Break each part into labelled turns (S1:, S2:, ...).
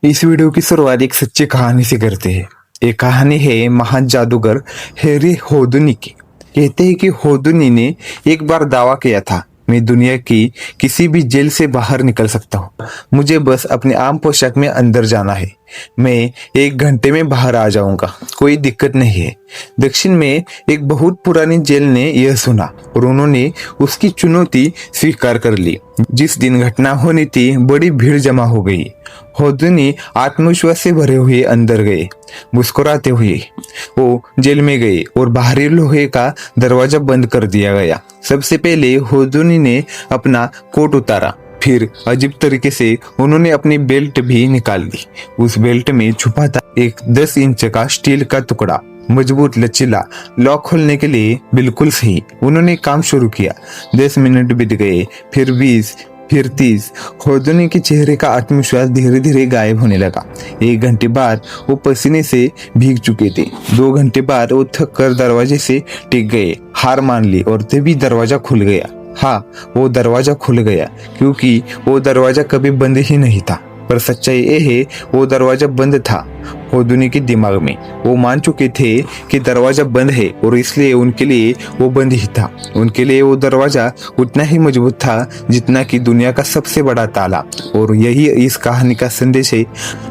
S1: इस वीडियो की शुरुआत एक सच्ची कहानी से करते हैं। ये कहानी है महान जादूगर हैरी होदुनी की। कहते हैं कि होदुनी ने एक बार दावा किया था, मैं दुनिया की किसी भी जेल से बाहर निकल सकता हूँ। मुझे बस अपने आम पोशाक में अंदर जाना है। मैं 1 घंटे में बाहर आ जाऊंगा, कोई दिक्कत नहीं है। दक्षिण में एक बहुत पुरानी जेल ने यह सुना और उन्होंने उसकी चुनौती स्वीकार कर ली। जिस दिन घटना होनी थी, बड़ी भीड़ जमा हो गई। होदुनी आत्मविश्वास से भरे हुए अंदर गए। मुस्कुराते हुए वो जेल में गए और बाहरी लोहे का दरवाजा बंद कर दिया गया। सबसे पहले होदुनी ने अपना कोट उतारा, फिर अजीब तरीके से उन्होंने अपनी बेल्ट भी निकाल ली। उस बेल्ट में छुपा था एक 10 इंच का स्टील का टुकड़ा, मजबूत लचीला, लॉक खोलने के लिए बिल्कुल सही। उन्होंने काम शुरू किया। 10 मिनट बीत गए, फिर 20, फिर 30। होदुनी के चेहरे का आत्मविश्वास धीरे धीरे गायब होने लगा। 1 घंटे बाद वो पसीने से भीग चुके थे। 2 घंटे बाद वो थक कर दरवाजे से टिक गए, हार मान ली और तभी दरवाजा खुल गया। हाँ, वो दरवाजा खुल गया क्योंकि वो दरवाजा कभी बंद ही नहीं था। पर सच्चाई ये है, वो दरवाजा बंद था होदुनी के दिमाग में। वो मान चुके थे कि दरवाजा बंद है और इसलिए उनके लिए वो बंद ही था। उनके लिए वो दरवाजा उतना ही मजबूत था जितना कि दुनिया का सबसे बड़ा ताला। और यही इस कहानी का संदेश है।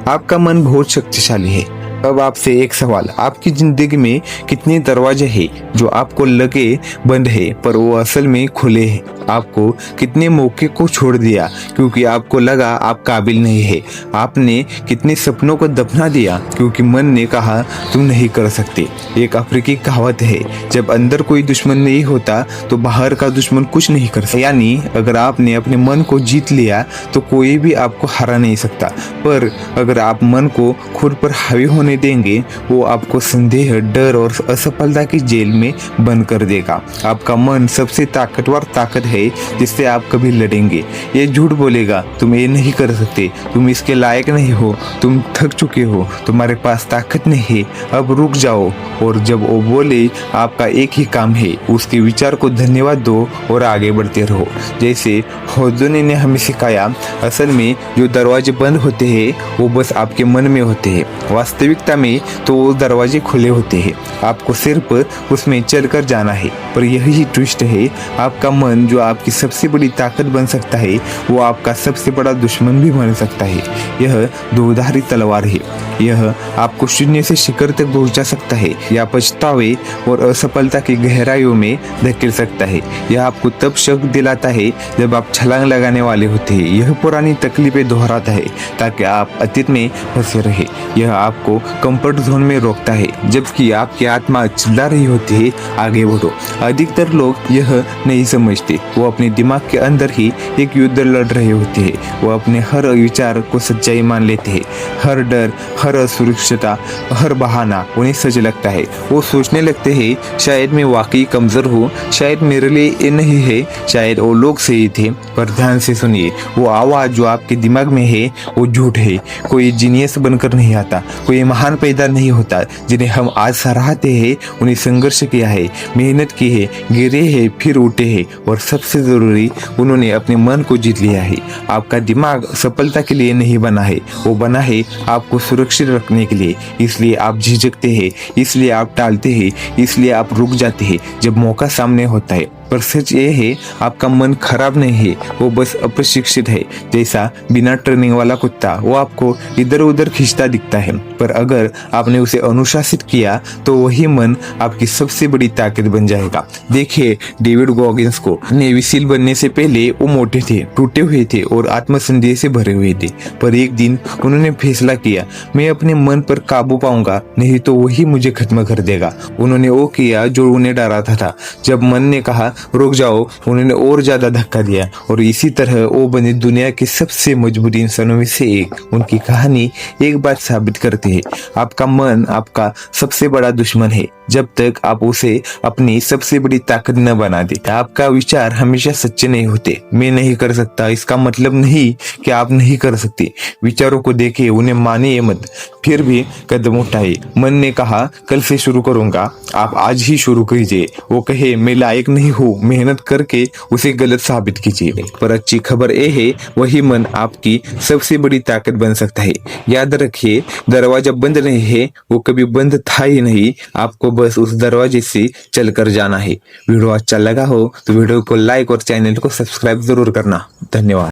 S1: आपका मन बहुत शक्तिशाली है। अब आपसे एक सवाल, आपकी जिंदगी में कितने दरवाजे हैं जो आपको लगे बंद है पर वो असल में खुले हैं? आपको कितने मौके को छोड़ दिया क्योंकि आपको लगा आप काबिल नहीं है? आपने कितने सपनों को दफना दिया क्योंकि मन ने कहा तुम नहीं कर सकते? एक अफ्रीकी कहावत है, जब अंदर कोई दुश्मन नहीं होता तो बाहर का दुश्मन कुछ नहीं कर सकता। यानी अगर आपने अपने मन को जीत लिया तो कोई भी आपको हरा नहीं सकता। पर अगर आप मन को खुद पर हावी होने देंगे, वो आपको संदेह, डर और असफलता की जेल में बंद कर देगा। आपका मन सबसे ताकतवर ताकत है जिससे आप कभी लड़ेंगे। ये झूठ बोलेगा तुम ये नहीं कर सकते, तुम इसके लायक नहीं हो, तुम थक चुके हो, तुम्हारे पास ताकत नहीं है, अब रुक जाओ। और जब वो बोले आपका एक ही काम है, उसके विचार को धन्यवाद दो और आगे बढ़ते रहो। जैसे होदुनी ने हमें सिखाया, असल में जो दरवाजे बंद होते हैं वो बस आपके मन में होते हैं। वास्तविकता में तो वो दरवाजे खुले होते हैं, आपको सिर्फ उसमें चलकर जाना है। पर यही ट्विस्ट है, आपका मन जो आपकी सबसे बड़ी ताकत बन सकता है वो आपका सबसे बड़ा दुश्मन भी बन सकता है। यह दोधारी तलवार है। यह आपको शून्य से शिखर तक पहुंचा सकता है या पछतावे और असफलता की गहराइयों में धकेल सकता है। यह आपको तब शक दिलाता है जब आप छलांग लगाने वाले होते हैं। यह पुरानी तकलीफें दोहराता है ताकि आप अतीत में फंसे रहे। यह आपको कंफर्ट जोन में रोकता है जबकि आपकी आत्मा चिल्ला रही होती है, आगे बढ़ो। अधिकतर लोग यह नहीं समझते। वो अपने दिमाग के अंदर ही एक युद्ध लड़ रहे होते हैं। वो अपने हर विचार को सच्चाई मान लेते हैं। हर डर, हर असुरक्षितता, हर बहाना उन्हें सच लगता है। वो सोचने लगते हैं शायद मैं वाकई कमजोर हूँ, शायद मेरे लिए ये नहीं है, शायद वो लोग सही थे। पर ध्यान से सुनिए, वो आवाज जो आपके दिमाग में है वो झूठ है। कोई जीनियस बनकर नहीं आता, कोई महान पैदा नहीं होता। जिन्हें हम आज सराहते हैं उन्हें संघर्ष किया है, मेहनत की है, गिरे हैं फिर उठे हैं और सबसे जरूरी उन्होंने अपने मन को जीत लिया है। आपका दिमाग सफलता के लिए नहीं बना है, वो बना है आपको सुरक्षित रखने के लिए। इसलिए आप झिझकते हैं, इसलिए आप टालते हैं, इसलिए आप रुक जाते हैं जब मौका सामने होता है। पर सच ये है, आपका मन खराब नहीं है, वो बस अप्रशिक्षित है। जैसा बिना ट्रेनिंग वाला कुत्ता, वो आपको इधर उधर खींचता दिखता है, पर अगर आपने उसे अनुशासित किया तो वही मन आपकी सबसे बड़ी ताकत बन जाएगा। देखिए डेविड गॉगिंस को, नेवी सील बनने से पहले वो मोटे थे, टूटे हुए थे और आत्मसंदेह से भरे हुए थे। पर एक दिन उन्होंने फैसला किया, मैं अपने मन पर काबू पाऊंगा, नहीं तो वही मुझे खत्म कर देगा। उन्होंने वो किया जो उन्हें डराता था। जब मन ने कहा रुक जाओ, उन्होंने और ज्यादा धक्का दिया और इसी तरह वो बने दुनिया के सबसे मजबूत इंसानों में से एक। उनकी कहानी एक बात साबित करती है, आपका मन आपका सबसे बड़ा दुश्मन है। जब तक आप उसे अपनी सबसे बड़ी ताकत न बना दे। आपका विचार हमेशा सच्चे नहीं होते। मैं नहीं कर सकता इसका मतलब नहीं कि आप नहीं कर सकते। विचारों को देखे, उन्हें मानिए मत, फिर भी कदम उठाए। मन ने कहा कल से शुरू करूंगा, आप आज ही शुरू कीजिए। वो कहे मैं लायक नहीं हूँ, मेहनत करके उसे गलत साबित कीजिए। पर अच्छी खबर ये है, वही मन आपकी सबसे बड़ी ताकत बन सकता है। याद रखिए, दरवाजा बंद नहीं है, वो कभी बंद था ही नहीं। आपको बस उस दरवाजे से चलकर जाना है। वीडियो अच्छा लगा हो तो वीडियो को लाइक और चैनल को सब्सक्राइब जरूर करना। धन्यवाद।